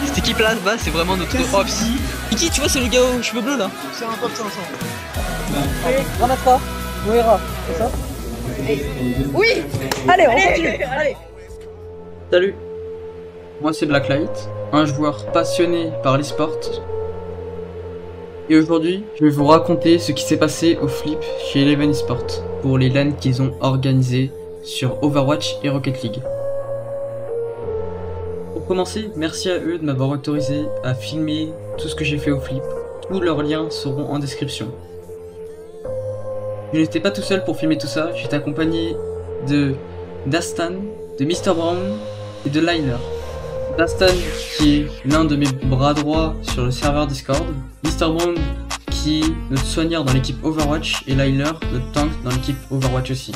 Cette équipe là bas c'est vraiment notre ops. Iki, tu vois c'est le gars aux cheveux bleus là. C'est un top 500. Ramatra, Moira, c'est ça? Oui. Allez, on continue. Allez. Salut, moi c'est Blacklight, un joueur passionné par l'e-sport. Et aujourd'hui, je vais vous raconter ce qui s'est passé au flip chez Eleven Esport pour les LAN qu'ils ont organisés sur Overwatch et Rocket League. Pour commencer, merci à eux de m'avoir autorisé à filmer tout ce que j'ai fait au flip. Tous leurs liens seront en description. Je n'étais pas tout seul pour filmer tout ça, j'étais accompagné de Dastan, de Mr Brown et de Liner. Dastan qui est l'un de mes bras droits sur le serveur Discord, Mr Brown qui est notre soigneur dans l'équipe Overwatch et Liner notre tank dans l'équipe Overwatch aussi.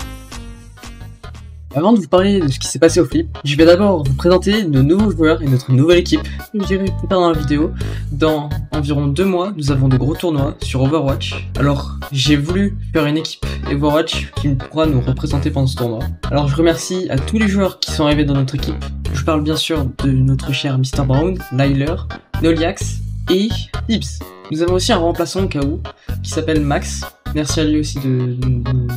Avant de vous parler de ce qui s'est passé au flip, je vais d'abord vous présenter nos nouveaux joueurs et notre nouvelle équipe. Je dirai plus tard dans la vidéo. Dans environ 2 mois, nous avons de gros tournois sur Overwatch. Alors, j'ai voulu faire une équipe Overwatch qui pourra nous représenter pendant ce tournoi. Alors, je remercie à tous les joueurs qui sont arrivés dans notre équipe. Je parle bien sûr de notre cher Mr Brown, Lyler, Noliax et Tips. Nous avons aussi un remplaçant au cas où, qui s'appelle Max. Merci à lui aussi de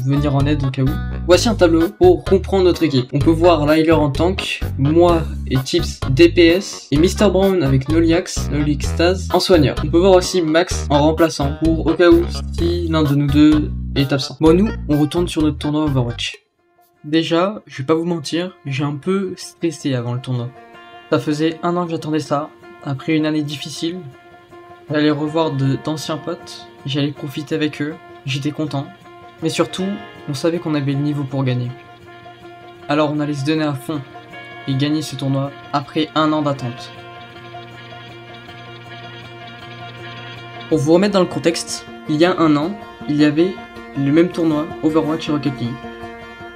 venir en aide au cas où. Voici un tableau pour comprendre notre équipe. On peut voir Lyler en tank, moi et Tips DPS, et Mr Brown avec Noliax Taz en soigneur. On peut voir aussi Max en remplaçant pour au cas où si l'un de nous deux est absent. Bon, nous, on retourne sur notre tournoi Overwatch. Déjà, je vais pas vous mentir, j'ai un peu stressé avant le tournoi. Ça faisait 1 an que j'attendais ça, après une année difficile. J'allais revoir d'anciens potes, j'allais profiter avec eux, j'étais content. Mais surtout, on savait qu'on avait le niveau pour gagner. Alors on allait se donner à fond et gagner ce tournoi après 1 an d'attente. Pour vous remettre dans le contexte, il y a 1 an, il y avait le même tournoi Overwatch et Rocket League.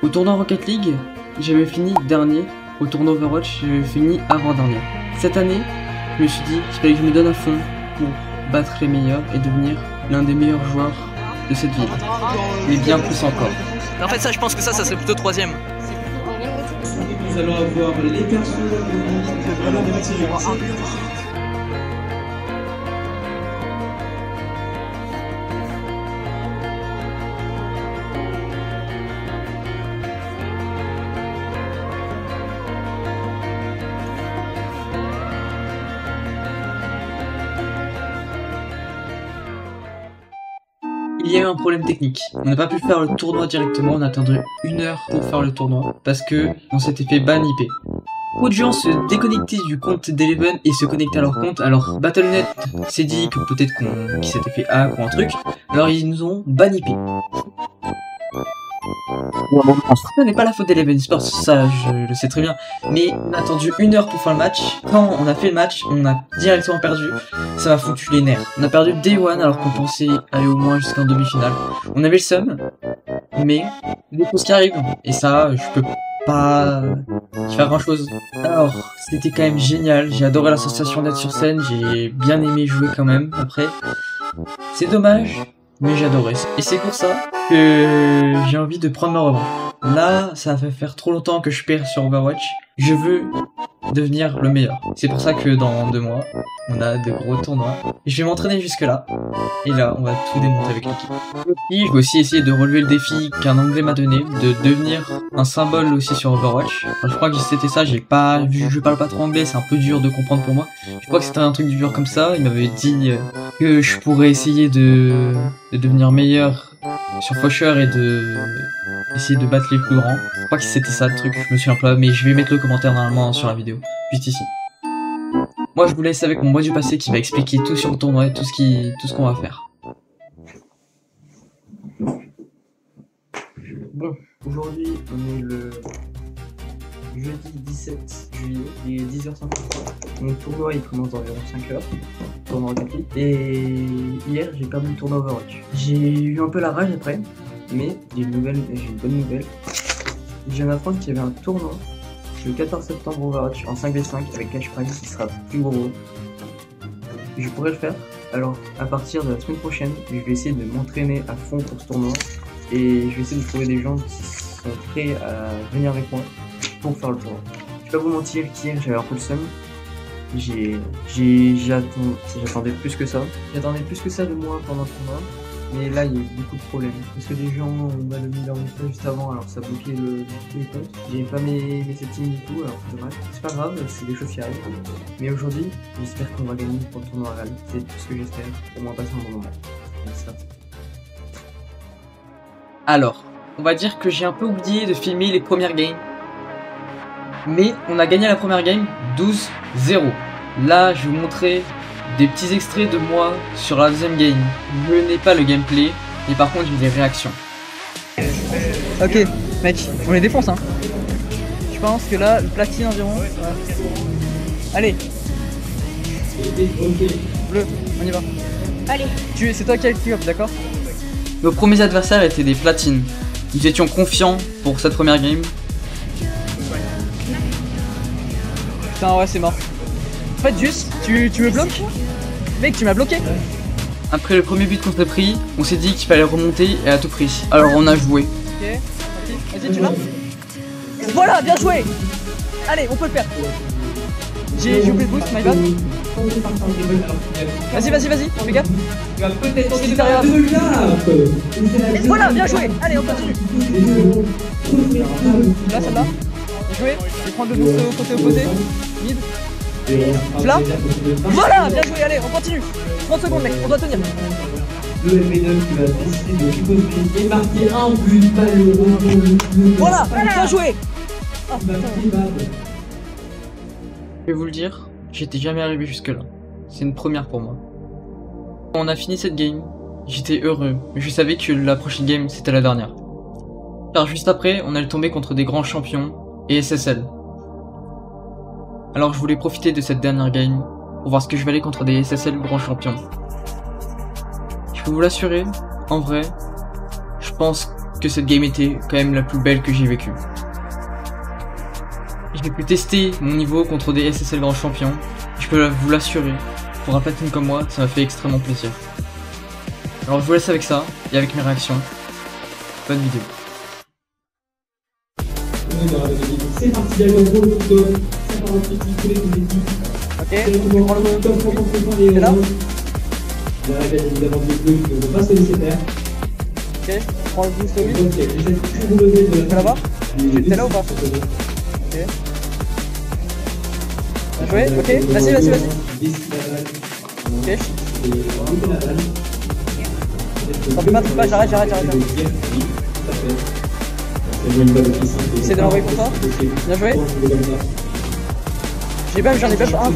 Au tournoi Rocket League, j'avais fini dernier, au tournoi Overwatch, j'avais fini avant-dernier. Cette année, je me suis dit qu'il fallait que je me donne à fond pour battre les meilleurs et devenir l'un des meilleurs joueurs de cette ville. Et bien plus encore. En fait ça je pense que ça serait plutôt 3ème. Nous allons avoir les persos de Il y a eu un problème technique. On n'a pas pu faire le tournoi directement, on a attendu 1 heure pour faire le tournoi parce que on s'était fait ban IP. Beaucoup de gens se déconnectaient du compte d'Eleven et se connectaient à leur compte. Alors Battle.net s'est dit que peut-être qu'il s'était fait hack ou un truc. Alors ils nous ont ban IP. Ce n'est pas la faute d'Eleven Sports, ça je le sais très bien. Mais on a attendu 1 heure pour faire le match. Quand on a fait le match, on a directement perdu. Ça m'a foutu les nerfs. On a perdu Day 1 alors qu'on pensait aller au moins jusqu'en demi-finale. On avait le seum, mais des choses qui arrivent. Et ça, je peux pas faire grand chose. Alors, c'était quand même génial. J'ai adoré la sensation d'être sur scène. J'ai bien aimé jouer quand même après. C'est dommage, mais j'adorais. Et c'est pour ça que j'ai envie de prendre ma revanche. Là, ça va faire trop longtemps que je perds sur Overwatch. Je veux devenir le meilleur. C'est pour ça que dans 2 mois, on a de gros tournois. Je vais m'entraîner jusque là. Et là, on va tout démonter avec l'équipe. Je vais aussi essayer de relever le défi qu'un anglais m'a donné, de devenir un symbole aussi sur Overwatch. Enfin, je crois que c'était ça, j'ai pas vu, je parle pas trop anglais, c'est un peu dur de comprendre pour moi. Je crois que c'était un truc du genre comme ça, il m'avait dit que je pourrais essayer de devenir meilleur sur Fosher et essayer de battre les plus grands. Je crois que c'était ça le truc, je me souviens pas, mais je vais mettre le commentaire normalement sur la vidéo, juste ici. Moi je vous laisse avec mon moi du passé qui va expliquer tout sur le tournoi et tout ce qu'on va faire. Bon, aujourd'hui on est le jeudi 17 juillet, il est 10h53. Mon tournoi il commence dans environ 5h, tournoi Rocket League. Et hier j'ai perdu le tournoi Overwatch. J'ai eu un peu la rage après, mais j'ai une bonne nouvelle. Je viens d'apprendre qu'il y avait un tournoi le 14 septembre Overwatch en 5v5 avec Cash Prize qui sera plus gros. Je pourrais le faire, alors à partir de la semaine prochaine, je vais essayer de m'entraîner à fond pour ce tournoi et je vais essayer de trouver des gens qui sont prêts à venir avec moi pour faire le tournoi. vais pas vous mentir qu'hier j'avais un peu le seum. J'attendais plus que ça. J'attendais plus que ça de moi pendant le tournoi. Mais là il y a eu beaucoup de problèmes. Parce que des gens ont mal mis leur micro juste avant, alors ça bloquait les comptes. J'ai pas mes settings du tout, alors c'est dommage. C'est pas grave, c'est des choses qui arrivent. Mais aujourd'hui, j'espère qu'on va gagner pour le tournoi réel. C'est tout ce que j'espère. Au moins passer un bon moment. Merci. Alors, on va dire que j'ai un peu oublié de filmer les premières games. Mais on a gagné la première game 12-0. Là, je vais vous montrer des petits extraits de moi sur la deuxième game. Je n'ai pas le gameplay, mais par contre j'ai des réactions. Ok, mec, on les défonce, hein. Je pense que là, le platine environ. Ouais. Allez. Bleu, on y va. Allez. C'est toi qui as le cube, d'accord? Nos premiers adversaires étaient des platines. Nous étions confiants pour cette première game. Putain, ouais, c'est mort. En fait, juste, tu me bloques? Mec, tu m'as bloqué. Après le premier but qu'on s'est pris, on s'est dit qu'il fallait remonter et à tout prix. Alors on a joué. Ok, vas-y, tu l'as? Voilà, bien joué. Allez, on peut le faire. J'ai oublié le boost, my bad. Vas-y, fais gaffe. Tu vas peut-être C'est derrière. Voilà, bien joué. Allez, on continue. Là, celle-là. Bien joué. Je vais prendre le boost au côté opposé. Mid. Là. Voilà, bien joué. Allez, on continue. 30 secondes, mec, on doit tenir. Le LP2 qui va décider de Kikospin et marquer un but malheureux. Voilà, bien joué. Oh, putain. Je vais vous le dire, j'étais jamais arrivé jusque là. C'est une première pour moi. Quand on a fini cette game, j'étais heureux, mais je savais que la prochaine game c'était la dernière. Car juste après, on allait tomber contre des grands champions et SSL. Alors je voulais profiter de cette dernière game pour voir ce que je valais contre des SSL grands champions. Je peux vous l'assurer, en vrai, je pense que cette game était quand même la plus belle que j'ai vécue. J'ai pu tester mon niveau contre des SSL grands champions, je peux vous l'assurer, pour un platine comme moi, ça m'a fait extrêmement plaisir. Alors je vous laisse avec ça, et avec mes réactions. Bonne vidéo. C'est parti, d'accord, gros le top. Ça part en petit, tous les équipes. Ok, je prends le top, C'est là? Je répète évidemment du bleu, qui ne veut pas se laisser faire. Ok, je prends le boost au mid. Ok, j'essaie de tout relever de T'es là-bas? T'es là ou pas? Ok. Bien joué, ok, vas-y. Ok. T'en fais pas, j'arrête. J'essaie de l'envoyer pour toi. Bien joué. J'en ai même pas un.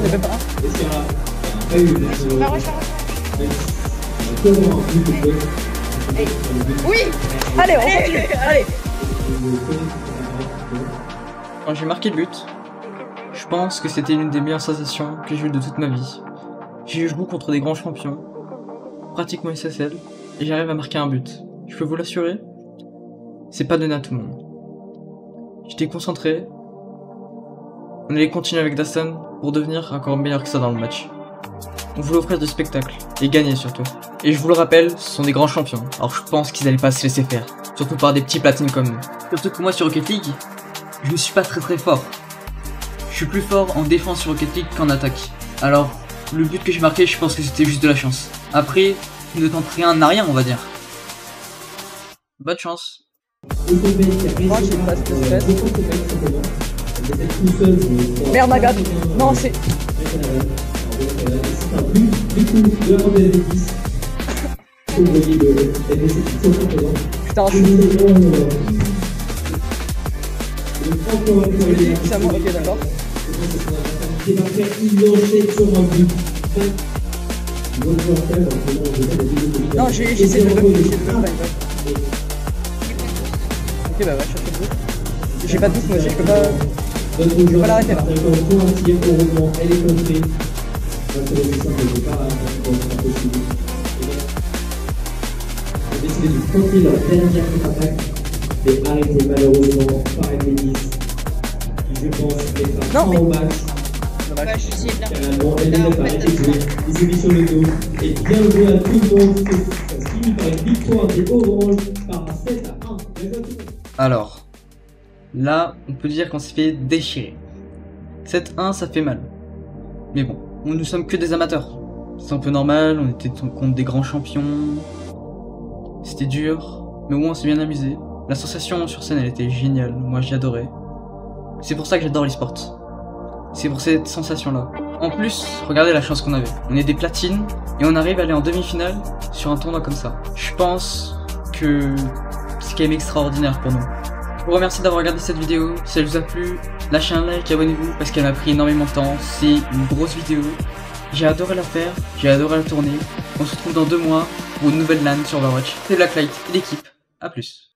Oui. Allez, on continue. Allez. Quand j'ai marqué le but, je pense que c'était l'une des meilleures sensations que j'ai eues de toute ma vie. J'ai joué contre des grands champions, pratiquement SSL, et j'arrive à marquer un but. Je peux vous l'assurer, c'est pas donné à tout le monde. J'étais concentré, on allait continuer avec Dastan pour devenir encore meilleur que ça dans le match. On voulait offrir du spectacle, et gagner surtout. Et je vous le rappelle, ce sont des grands champions, alors je pense qu'ils allaient pas se laisser faire, surtout par des petits platines comme nous. Surtout que moi sur Rocket League, je ne suis pas très fort. Je suis plus fort en défense sur Rocket League qu'en attaque. Alors, le but que j'ai marqué, je pense que c'était juste de la chance. Après, ne tente rien n'a rien, on va dire. Bonne chance. Merde, ma gade. Non, c'est... Putain, je suis... C'est à moi, ok, d'accord. Non, j'essaie de le bluff. Ok, bah va chercher le boost. J'ai pas de boost moi aussi, je peux pas l'arrêter là. J'ai décidé de tenter leur dernière contre-attaque, mais arrêté malheureusement par MD10, qui je pense mettra fin au match. Bah, je suis là. Carrément, MD9 a arrêté de jouer, il s'est mis sur le dos, et bien joué à tout le monde, ça se finit par une victoire des Oranges par un 7-1. Bien joué à tout le monde. Alors, là, on peut dire qu'on s'est fait déchirer. 7-1, ça fait mal. Mais bon, nous sommes que des amateurs. C'est un peu normal, on était contre des grands champions. C'était dur, mais au moins on s'est bien amusé. La sensation sur scène, elle était géniale, moi j'ai adoré. C'est pour ça que j'adore l'e-sport. C'est pour cette sensation-là. En plus, regardez la chance qu'on avait. On est des platines, et on arrive à aller en demi-finale sur un tournoi comme ça. Je pense que c'est quand même extraordinaire pour nous. Je vous remercie d'avoir regardé cette vidéo. Si elle vous a plu, lâchez un like, abonnez-vous, parce qu'elle m'a pris énormément de temps. C'est une grosse vidéo. J'ai adoré la faire, j'ai adoré la tourner. On se retrouve dans 2 mois pour une nouvelle LAN sur Overwatch. C'est Blacklight et l'équipe. A plus.